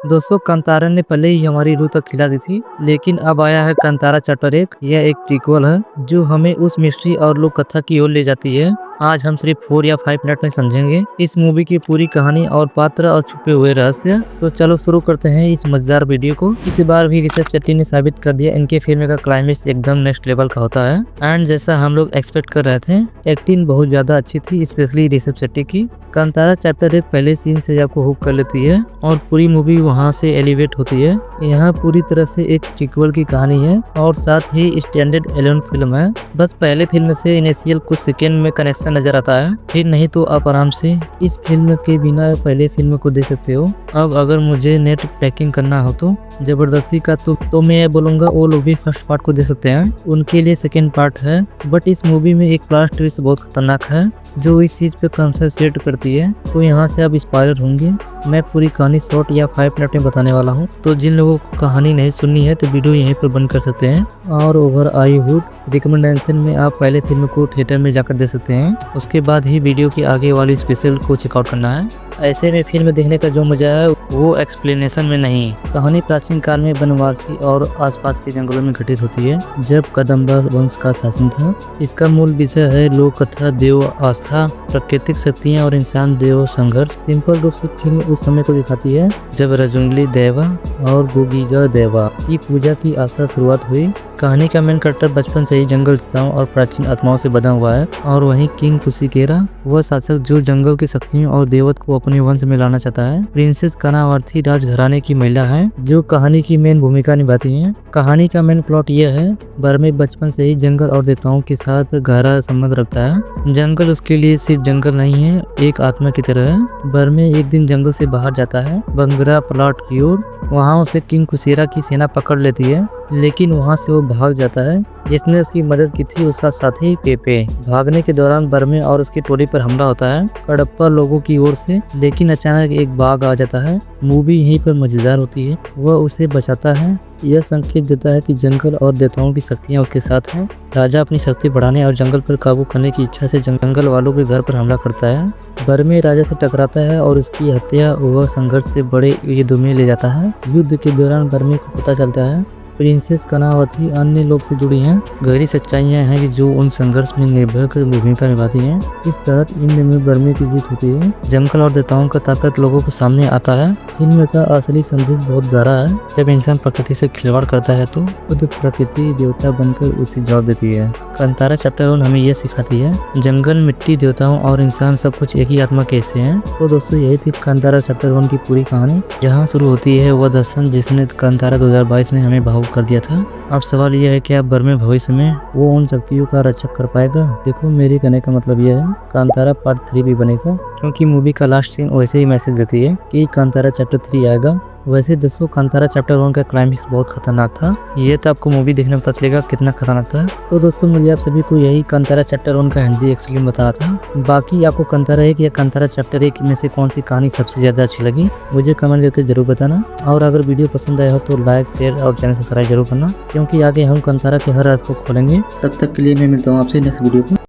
दोस्तों कांतारा ने पहले ही हमारी रूह तक खिला दी थी, लेकिन अब आया है कांतारा चैप्टर 1। यह एक प्रीक्वल है जो हमें उस मिस्ट्री और लोक कथा की ओर ले जाती है। आज हम सिर्फ 4 या 5 मिनट में समझेंगे इस मूवी की पूरी कहानी और पात्र और छुपे हुए रहस्य। तो चलो शुरू करते हैं इस मजेदार वीडियो को। इस बार भी ऋषभ शेट्टी ने साबित कर दिया इनके फिल्म का क्लाइमेक्स एकदम नेक्स्ट लेवल का होता है। एंड जैसा हम लोग एक्सपेक्ट कर रहे थे, एक्टिंग बहुत ज्यादा अच्छी थी, स्पेशली ऋषभ शेट्टी की। कांतारा चैप्टर 1 पहले सीन से आपको हुक कर लेती है और पूरी मूवी वहां से एलिवेट होती है। यहाँ पूरी तरह से एक सीक्वल की कहानी है और साथ ही स्टैंडर्ड एलोन फिल्म है। बस पहले फिल्म से इनिशियल कुछ सेकेंड में कनेक्शन नजर आता है, फिर नहीं तो आप आराम से इस फिल्म के बिना पहले फिल्म को देख सकते हो। अब अगर मुझे नेट पैकिंग करना हो तो जबरदस्ती का तो मैं बोलूंगा वो लोग भी फर्स्ट पार्ट को देख सकते हैं, उनके लिए सेकेंड पार्ट है। बट इस मूवी में एक प्लॉट ट्विस्ट बहुत खतरनाक है जो इस चीज पे कंसंट्रेट करती है, तो यहाँ से आप इंस्पायर होंगे। मैं पूरी कहानी शॉर्ट या 5 मिनट में बताने वाला हूँ, तो जिन लोगों को कहानी नहीं सुननी है तो वीडियो यहीं पर बंद कर सकते हैं। और ओवर आई वुड रिकमेंडेशन में आप पहले फिल्म को थिएटर में जाकर देख सकते हैं, उसके बाद ही वीडियो की आगे वाली स्पेशल को चेकआउट करना है। ऐसे में फिल्म देखने का जो मजा है वो एक्सप्लेनेशन में नहीं। कहानी प्राचीन काल में बनवासी और आसपास के जंगलों में घटित होती है, जब कदम्बा वंश का शासन था। इसका मूल विषय है लोक कथा, देव आस्था, प्राकृतिक शक्तियाँ और इंसान देव संघर्ष। सिंपल रूप से फिल्म उस समय को दिखाती है जब रजुंगली देवा और गोगीगा देवा की पूजा की आशा शुरुआत हुई। कहानी का मेन कैरेक्टर बचपन से ही जंगल और प्राचीन आत्माओं से बंधा हुआ है, और वहीं किंग कुशिकेरा वह शासक जो जंगल की शक्तियों और देवत को अपने वंश में लाना चाहता है। प्रिंसेस कनावर्थी राजघराने की महिला है जो कहानी की मेन भूमिका निभाती है। कहानी का मेन प्लॉट यह है, बर्मे बचपन से ही जंगल और देवताओं के साथ गहरा संबंध रखता है। जंगल उसके लिए सिर्फ जंगल नहीं है, एक आत्मा की तरह है। बर्मे एक दिन जंगल से बाहर जाता है बंगरा प्लॉट की ओर। वहाँ उसे किंग कुशेरा की सेना पकड़ लेती है, लेकिन वहाँ से वो भाग जाता है। जिसने उसकी मदद की थी उसका साथी पेपे। भागने के दौरान बर्मे और उसकी टोली पर हमला होता है कडप्पा लोगों की ओर से, लेकिन अचानक एक बाघ आ जाता है। मूवी यहीं पर मजेदार होती है, वह उसे बचाता है। यह संकेत देता है कि जंगल और देवताओं की शक्तियाँ उसके साथ हैं। राजा अपनी शक्ति बढ़ाने और जंगल पर काबू करने की इच्छा से जंगल वालों के घर पर हमला करता है। बर्मे राजा से टकराता है और उसकी हत्या वह संघर्ष से बड़े युद्ध में ले जाता है। युद्ध के दौरान बर्मे को पता चलता है प्रिंसेस कनावती अन्य लोग से जुड़ी हैं। गहरी सच्चाइयां हैं कि जो उन संघर्ष में निर्भर भूमिका निभाती हैं। इस तरह इन में बर्मे की जीत होती है। जंगल और देवताओं का ताकत लोगों को सामने आता है। फिल्म का असली संदेश बहुत गहरा है। जब इंसान प्रकृति से खिलवाड़ करता है तो खुद प्रकृति देवता बनकर उसे जवाब देती है। कांतारा चैप्टर 1 हमें यह सिखाती है, जंगल, मिट्टी, देवताओं और इंसान सब कुछ एक ही आत्मा के हिस्से हैं। तो दोस्तों यही थी कांतारा चैप्टर 1 की पूरी कहानी। जहाँ शुरू होती है वह दर्शन जिसने कांतारा 2022 में हमें भावुक कर दिया था। अब सवाल यह है कि अब बर्मे भविष्य में वो उन शक्तियों का रक्षक कर पाएगा। देखो मेरे कहने का मतलब यह है कांतारा पार्ट 3 भी बनेगा, क्योंकि मूवी का लास्ट सीन वैसे ही मैसेज देती है कि कांतारा चैप्टर 3 आएगा। वैसे दोस्तों कांतारा चैप्टर 1 का क्लाइमेक्स बहुत खतरनाक था, ये तो आपको मूवी देखने में पता चलेगा कितना खतरनाक था। तो दोस्तों मुझे आप सभी को यही कांतारा चैप्टर 1 का हिंदी एक्सप्लेन बताना था। बाकी आपको कांतारा 1 या कांतारा चैप्टर 1 में से कौन सी कहानी सबसे ज्यादा अच्छी लगी मुझे कमेंट करके जरूर बताना। और अगर वीडियो पसंद आया हो तो लाइक, शेयर और चैनल सब्सक्राइब जरूर करना, क्योंकि आगे हम कांतारा के हर राज को खोलेंगे। तब तक के लिए मैं मिलता हूँ आपसे नेक्स्ट वीडियो में।